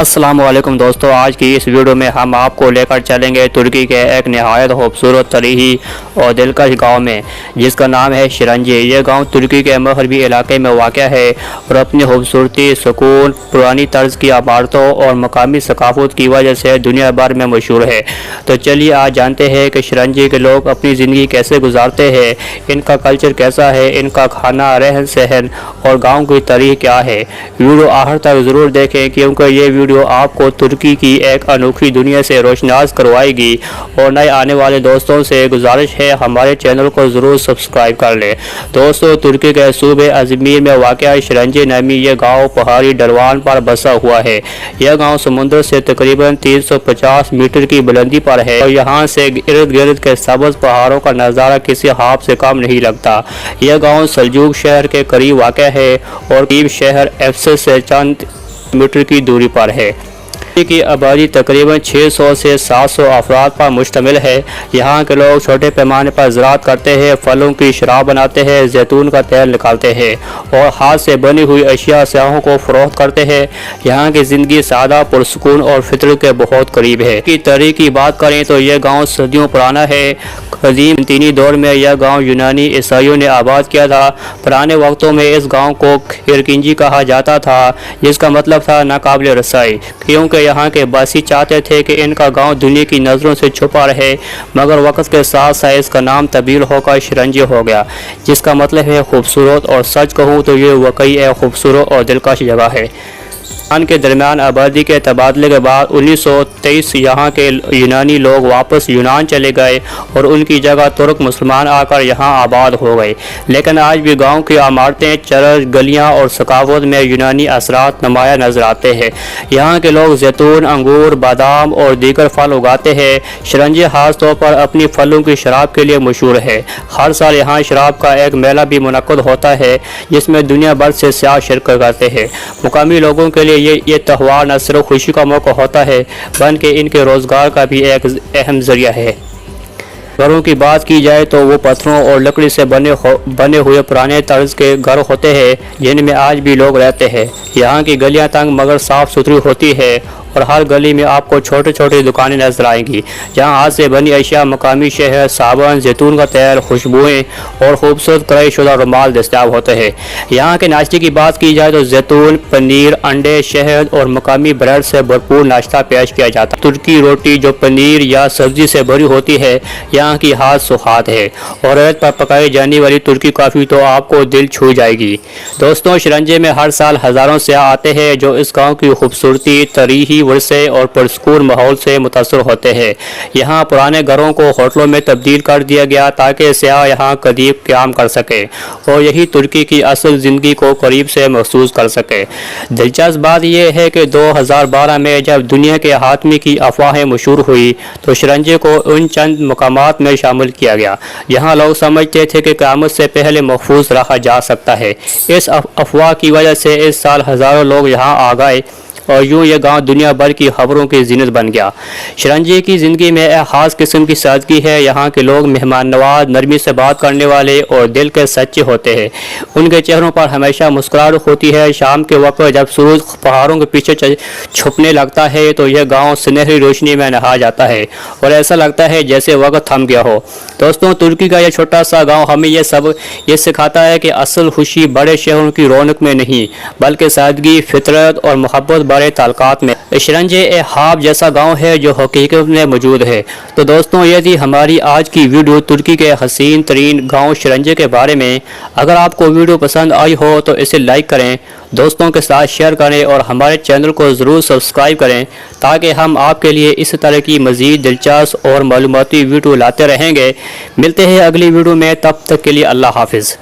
अस्सलाम वालेकुम दोस्तों, आज की इस वीडियो में हम आपको लेकर चलेंगे तुर्की के एक नहायत खूबसूरत तरीही और दिलकश गांव में, जिसका नाम है शिरंजी। ये गांव तुर्की के मगरबी इलाके में वाक़या है और अपनी खूबसूरती, सुकून, पुरानी तर्ज की इमारतों और मकामी सकाफत की वजह से दुनिया भर में मशहूर है। तो चलिए आज जानते हैं कि शिरंजी के लोग अपनी ज़िंदगी कैसे गुजारते हैं, इनका कल्चर कैसा है, इनका खाना, रहन सहन और गाँव की तरीह क्या है। वीडियो आखिर तक ज़रूर देखें क्योंकि ये वीडियो आपको तुर्की की एक अनोखी दुनिया से रोशनास करवाएगी। और नए आने वाले दोस्तों से गुजारिश है हमारे चैनल को ज़रूर सब्सक्राइब कर लें। दोस्तों, तुर्की के सूबे अजमीर में वाक़या शिरंजी नामी ये गांव पहाड़ी ढलवान पर बसा हुआ है। यह गांव समुद्र से तकरीबन 350 मीटर की बुलंदी पर है और यहाँ से इर्द गिर्द के सब्ज़ पहाड़ों का नज़ारा किसी ख्वाब से कम नहीं लगता। यह गाँव सल्जूक शहर के करीब वाक़या है और कीव शहर एफेसस से चंद मीटर की दूरी पर है। की आबादी तकरीबन 600 से 700 अफराद पर मुश्तमिल है। यहाँ के लोग छोटे पैमाने पर ज़राअत करते हैं, फलों की शराब बनाते हैं, जैतून का तेल निकालते हैं और हाथ से बनी हुई अशिया सयाहों को फ़रोख्त करते हैं। यहाँ की ज़िंदगी सादा, पुरसकून और फितरत के बहुत करीब है। की तारीख़ की बात करें तो यह गाँव सदियों पुराना है। कदीम तीनी दौर में यह गांव यूनानी ईसाइयों ने आबाद किया था। पुराने वक्तों में इस गांव को खिरकिंजी कहा जाता था, जिसका मतलब था नाकाबिल रसाई, क्योंकि यहाँ के बासी चाहते थे कि इनका गांव दुनिया की नज़रों से छुपा रहे। मगर वक्त के साथ साथ इसका नाम तब्दील होकर शिरंजी हो गया, जिसका मतलब है खूबसूरत। और सच कहूँ तो ये वाकई एक खूबसूरत और दिलकश जगह है। के दरमियान आबादी के तबादले के बाद 1923 यहाँ के यूनानी लोग वापस यूनान चले गए और उनकी जगह तुर्क मुसलमान आकर यहाँ आबाद हो गए। लेकिन आज भी गांव की इमारतें, चर्च, गलियाँ और सकाफत में यूनानी असरात नुमाया नजर आते हैं। यहाँ के लोग जैतून, अंगूर, बादाम और दीगर फल उगाते हैं। शिरंजी खास तौर पर अपनी फलों की शराब के लिए मशहूर है। हर साल यहाँ शराब का एक मेला भी मुनक्कद होता है, जिसमें दुनिया भर से सियाह शिरकत करते हैं। मुकामी लोगों के लिए ये त्यौहार न सिर्फ खुशी का मौका होता है, बल्कि इनके रोज़गार का भी एक अहम ज़रिया है। घरों की बात की जाए तो वो पत्थरों और लकड़ी से बने हुए पुराने तर्ज के घर होते हैं, जिनमें आज भी लोग रहते हैं। यहाँ की गलियाँ तंग मगर साफ़ सुथरी होती है और हर गली में आपको छोटे छोटे दुकानें नजर आएंगी, जहाँ हाथ से बनी अशिया, मकामी शहद, साबुन, जैतून का तेल, खुशबुएँ और खूबसूरत कढ़ाई शुदा रुमाल दस्तियाब होते हैं। यहाँ के नाश्ते की बात की जाए तो जैतून, पनीर, अंडे, शहद और मकामी ब्रेड से भरपूर नाश्ता पेश किया जाता है। तुर्की रोटी जो पनीर या सब्जी से भरी होती है, यहाँ की हाथ सुहात है और रेत पर पकाई जाने वाली तुर्की कॉफ़ी तो आपको दिल छू जाएगी। दोस्तों, शिरंजी में हर साल हज़ारों सयाह आते हैं जो इस गाँव की खूबसूरती, तरीही वर्षे और पुरस्कून माहौल से मुतासर होते हैं। यहाँ पुराने घरों को होटलों में तब्दील कर दिया गया ताकि सयाह यहाँ कदीम क़याम कर सके और यही तुर्की की असल ज़िंदगी को करीब से महसूस कर सके। दिलचस्प बात यह है कि 2012 में जब दुनिया के हाथमी की अफवाहें मशहूर हुई तो शिरंजी को उन चंद मकामात में शामिल किया गया यहाँ लोग समझते थे कि क़यामत से पहले महफूज रखा जा सकता है। इस अफवाह की वजह से इस साल हज़ारों लोग यहाँ आ गए और यूँ यह गांव दुनिया भर की खबरों की जीनत बन गया। शिरंजी की ज़िंदगी में एक ख़ास किस्म की सादगी है। यहाँ के लोग मेहमान नवाज, नरमी से बात करने वाले और दिल के सच्चे होते हैं। उनके चेहरों पर हमेशा मुस्कुराहट होती है। शाम के वक्त जब सूरज पहाड़ों के पीछे छुपने लगता है तो यह गाँव सुनहरी रोशनी में नहा जाता है और ऐसा लगता है जैसे वक्त थम गया हो। दोस्तों, तुर्की का यह छोटा सा गाँव हमें ये सिखाता है कि असल खुशी बड़े शहरों की रौनक में नहीं, बल्कि सादगी, फितरत और मोहब्बत बड़े ताल्लुकात में। शिरंजी एक ख्वाब जैसा गांव है जो हकीकत में मौजूद है। तो दोस्तों, ये थी हमारी आज की वीडियो तुर्की के हसीन तरीन गांव शिरंजी के बारे में। अगर आपको वीडियो पसंद आई हो तो इसे लाइक करें, दोस्तों के साथ शेयर करें और हमारे चैनल को ज़रूर सब्सक्राइब करें ताकि हम आपके लिए इस तरह की मज़ीद दिलचस्प और मालूमाती वीडियो लाते रहेंगे। मिलते हैं अगली वीडियो में, तब तक के लिए अल्लाह हाफिज़।